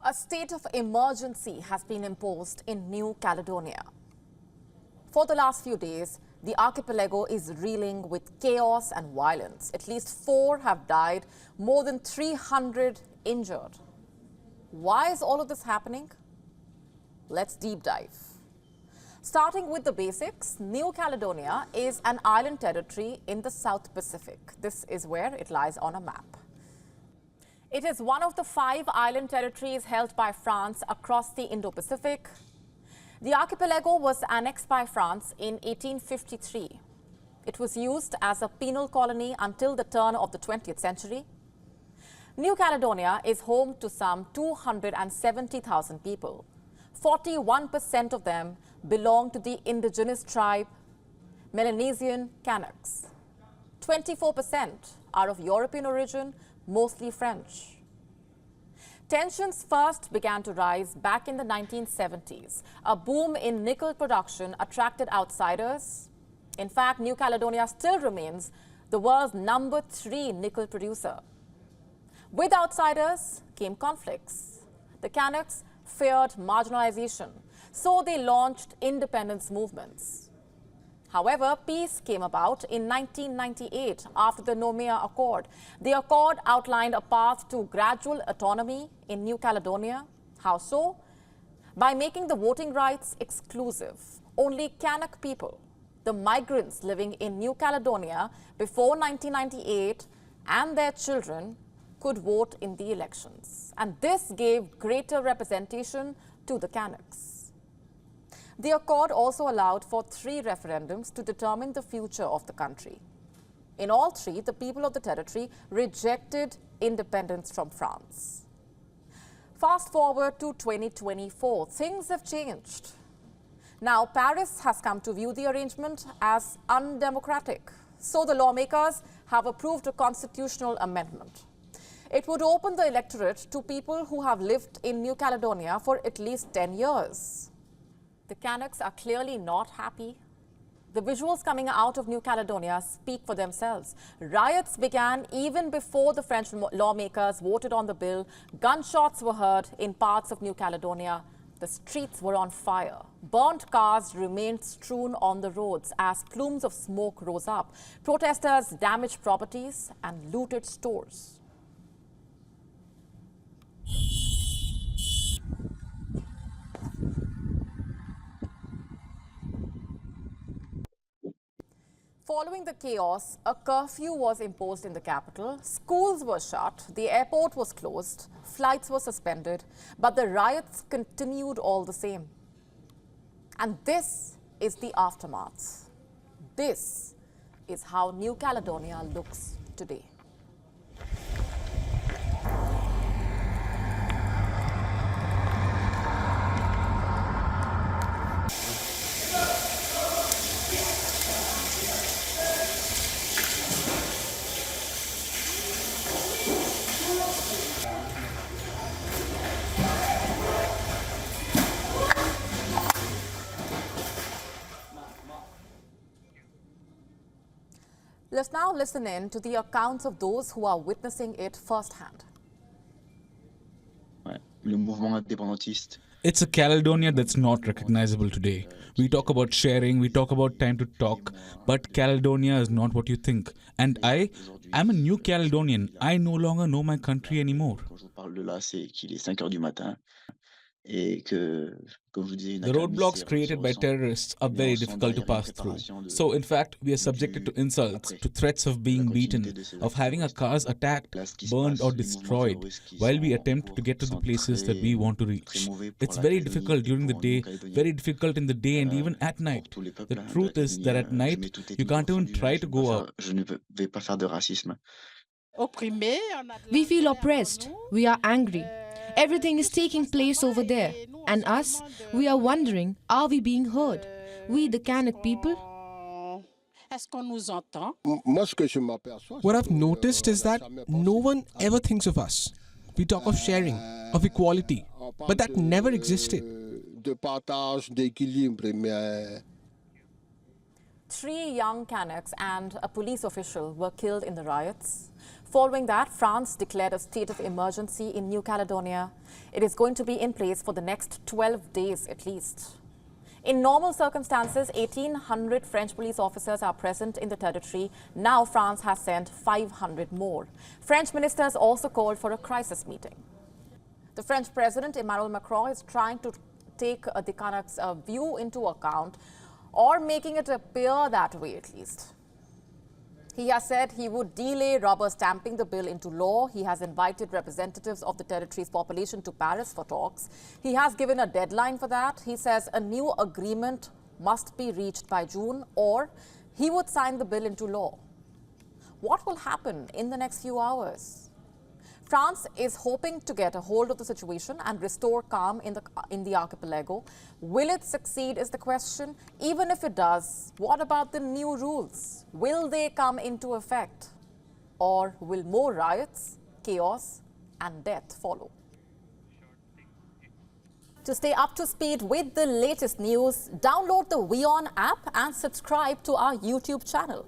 A state of emergency has been imposed in New Caledonia. For the last few days, the archipelago is reeling with chaos and violence. At least 4 have died, more than 300 injured. Why is all of this happening? Let's deep dive. Starting with the basics, New Caledonia is an island territory in the South Pacific. This is where it lies on a map. It is one of the 5 island territories held by France across the Indo-Pacific. The archipelago was annexed by France in 1853. It was used as a penal colony until the turn of the 20th century. New Caledonia is home to some 270,000 people. 41% of them belong to the indigenous tribe Melanesian Kanaks. 24% are of European origin, mostly French. Tensions first began to rise back in the 1970s. A boom in nickel production attracted outsiders. In fact, New Caledonia still remains the world's number 3 nickel producer. With outsiders came conflicts. The Kanaks feared marginalization, so they launched independence movements. However, peace came about in 1998 after the Noumea Accord. The accord outlined a path to gradual autonomy in New Caledonia. How so? By making the voting rights exclusive. Only Kanak people, the migrants living in New Caledonia before 1998, and their children could vote in the elections. And this gave greater representation to the Kanaks. The accord also allowed for 3 referendums to determine the future of the country. In all 3, the people of the territory rejected independence from France. Fast forward to 2024, things have changed. Now, Paris has come to view the arrangement as undemocratic. So the lawmakers have approved a constitutional amendment. It would open the electorate to people who have lived in New Caledonia for at least 10 years. The Kanaks are clearly not happy. The visuals coming out of New Caledonia speak for themselves. Riots began even before the French lawmakers voted on the bill. Gunshots were heard in parts of New Caledonia. The streets were on fire. Burnt cars remained strewn on the roads as plumes of smoke rose up. Protesters damaged properties and looted stores. Following the chaos, a curfew was imposed in the capital. Schools were shut, the airport was closed, flights were suspended, but the riots continued all the same. And this is the aftermath. This is how New Caledonia looks today. Let's now listen in to the accounts of those who are witnessing it firsthand. It's a Caledonia that's not recognizable today. We talk about sharing, we talk about time to talk, but Caledonia is not what you think. And I'm a New Caledonian. I no longer know my country anymore. The roadblocks created by terrorists are very difficult to pass through. So, in fact, we are subjected to insults, to threats of being beaten, of having our cars attacked, burned or destroyed while we attempt to get to the places that we want to reach. It's very difficult during the day, very difficult in the day and even at night. The truth is that at night, you can't even try to go out. We feel oppressed. We are angry. Everything is taking place over there. And us, we are wondering, are we being heard? We, the Kanak people? What I've noticed is that no one ever thinks of us. We talk of sharing, of equality, but that never existed. 3 young Kanaks and a police official were killed in the riots. Following that, France declared a state of emergency in New Caledonia. It is going to be in place for the next 12 days at least. In normal circumstances, 1,800 French police officers are present in the territory. Now France has sent 500 more. French ministers also called for a crisis meeting. The French President Emmanuel Macron is trying to take the Kanaks' view into account, or making it appear that way at least. He has said he would delay rubber stamping the bill into law. He has invited representatives of the territory's population to Paris for talks. He has given a deadline for that. He says a new agreement must be reached by June, or he would sign the bill into law. What will happen in the next few hours? France is hoping to get a hold of the situation and restore calm in the archipelago. Will it succeed is the question. Even if it does, what about the new rules? Will they come into effect? Or will more riots, chaos and death follow? To stay up to speed with the latest news, download the WION app and subscribe to our YouTube channel.